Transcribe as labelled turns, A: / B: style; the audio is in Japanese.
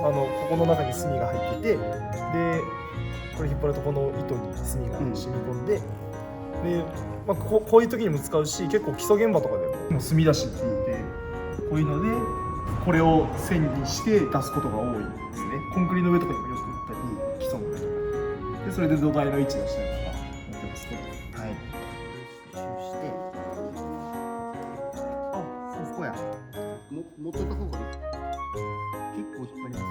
A: ここの中に炭が入ってて、でこれ引っ張るとこの糸に炭が染み込んで、で、こういう時にも使うし、結構基礎現場とかでも炭出しって言ってこういうのでこれを線にして出すことが多いんですね。コンクリの上とかにもよく売ったり、基礎の上とかで、それで土台の位置出したりとかやってますけど、はい。ここや。持っといた方がいい。結構引っ張りますよ。